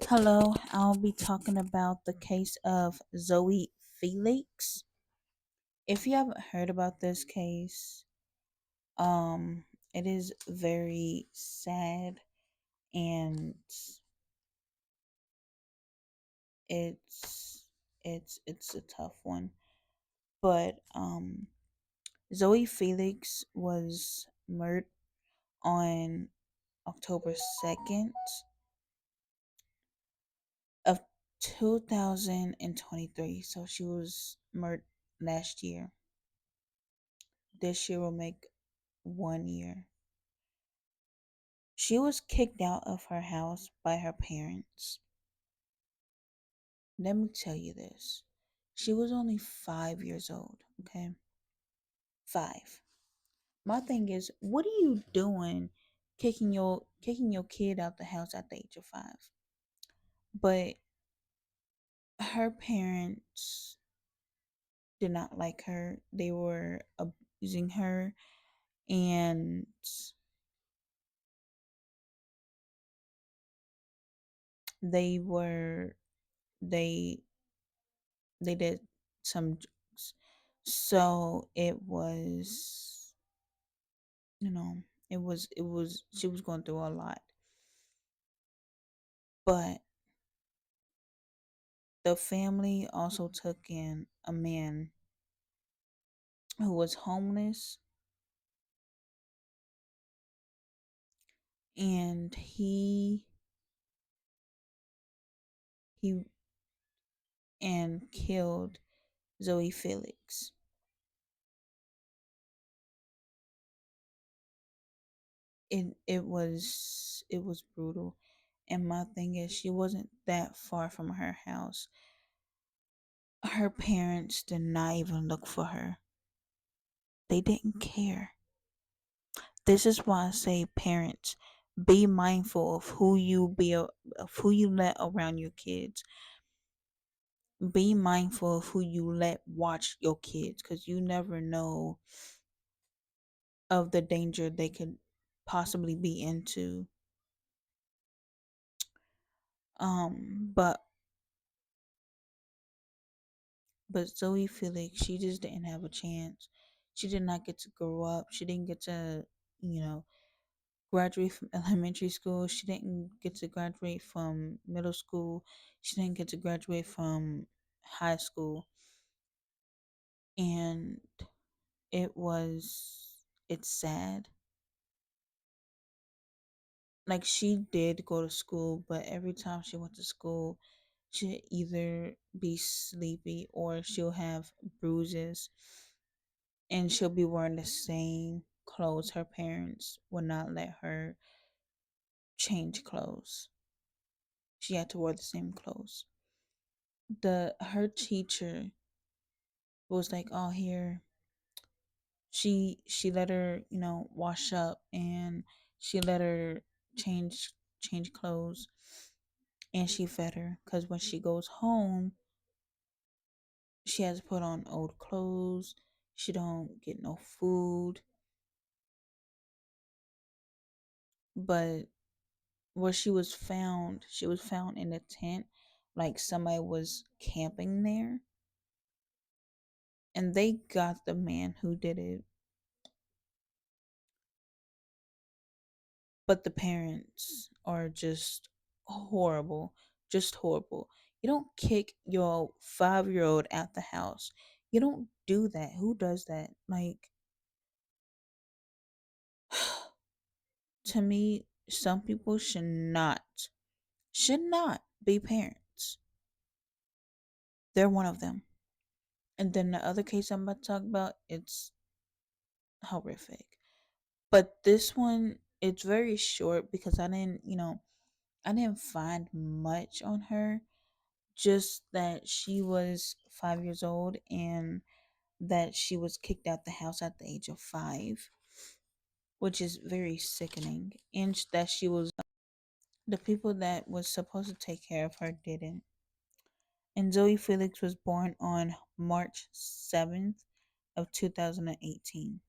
Hello, I'll be talking about the case of Zoe Felix. If you haven't heard about this case, it is very sad and it's it's a tough one. But Zoe Felix was murdered on October 2nd of 2023. So she was murdered last year. This year will make 1 year. She was kicked out of her house by her parents. Let me tell you this. She was only 5 years old, okay? 5. My thing is, what are you doing kicking your kid out the house at the age of 5? But her parents did not like her. They were abusing her and they were they they did some drugs. So you know, it was she was going through a lot. But the family also took in a man who was homeless, and he and killed Zoe Felix. It was brutal. And my thing is, she wasn't that far from her house. Her parents did not even look for her. They didn't care. This is why I say, parents, be mindful of who you let around your kids. Be mindful of who you let watch your kids, because you never know of the danger they could possibly be into. But Zoe Felix, she just didn't have a chance. She did not get to grow up. She didn't get to, you know, graduate from elementary school. She didn't get to graduate from middle school. She didn't get to graduate from high school. And it's sad. Like, she did go to school, but every time she went to school, she'd either be sleepy or she'll have bruises, and she'll be wearing the same clothes. Her parents would not let her change clothes. She had to wear the same clothes. The Her teacher was like, "Oh, here." She let her, wash up, and she let her change clothes, and she fed her, cuz when she goes home, she has to put on old clothes. She don't get no food. But where she was found in a tent, like somebody was camping there, and they got the man who did it. But the parents are just horrible. You don't kick your 5-year old out the house. You don't do that. Who does that? Like, to me, some people should not be parents. They're one of them. And then the other case I'm about to talk about, it's horrific. But this one, it's very short because I didn't find much on her. Just that she was 5 years old and that she was kicked out the house at the age of 5, which is very sickening. And that she was the people that was supposed to take care of her didn't. And Zoe Felix was born on March 7th of 2018.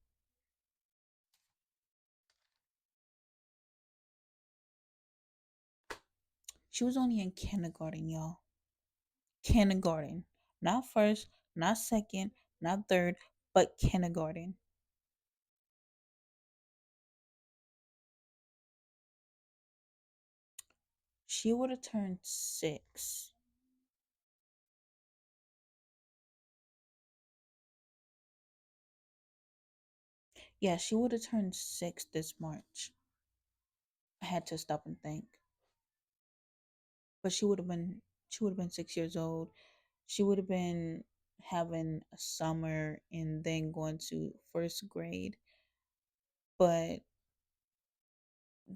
She was only in kindergarten, y'all. Kindergarten. Not first, not second, not third, but kindergarten. She would have turned 6. Yeah, she would have turned 6 this March. I had to stop and think. But she would have been 6 years old. She would have been having a summer and then going to first grade. But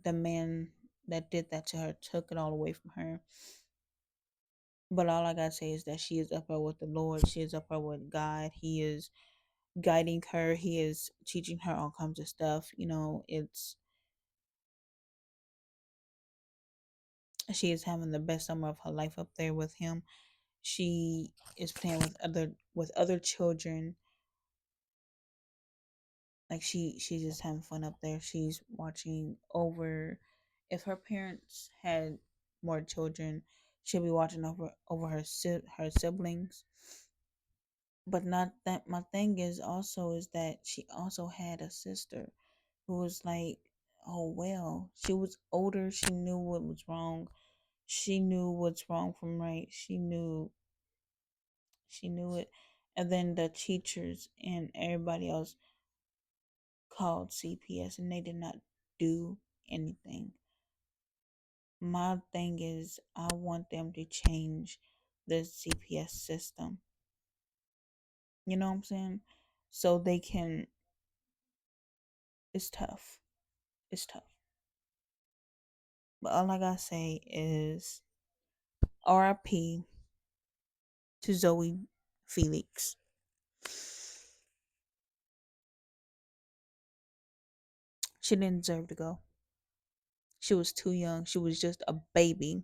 the man that did that to her took it all away from her. But all I gotta say is that she is up there with the Lord. She is up there with God. He is guiding her. He is teaching her all kinds of stuff. She is having the best summer of her life up there with him. She is playing with other children. Like she's just having fun up there. She's watching over. If her parents had more children, she'll be watching over her siblings. But not that. My thing is that she also had a sister who was like, oh well, she was older. She knew what was wrong. She knew what's wrong from right. She knew it. And then the teachers and everybody else called CPS and they did not do anything. My thing is, I want them to change the CPS system. You know what I'm saying? So they can. It's tough. It's tough. But all I gotta say is RIP to Zoe Felix. She didn't deserve to go. She was too young. She was just a baby.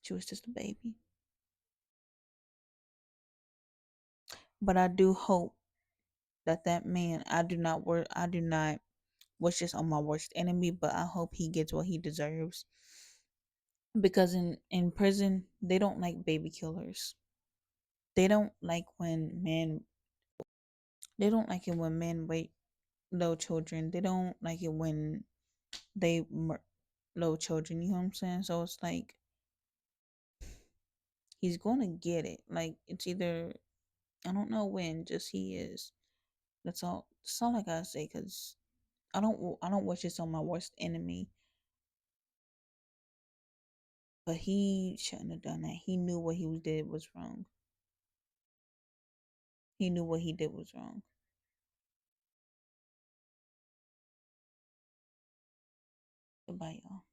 She was just a baby. But I do hope that man, I do not wish this on my worst enemy, but I hope he gets what he deserves. Because in prison, they don't like baby killers. They don't like when men they don't like it when men rape little children. They don't like it when they little children, you know what I'm saying? So it's like he's going to get it. Like it's either I don't know when, just he is. That's all I got to say cuz I don't wish this on my worst enemy. But he shouldn't have done that. He knew what he did was wrong. He knew what he did was wrong. Goodbye, y'all.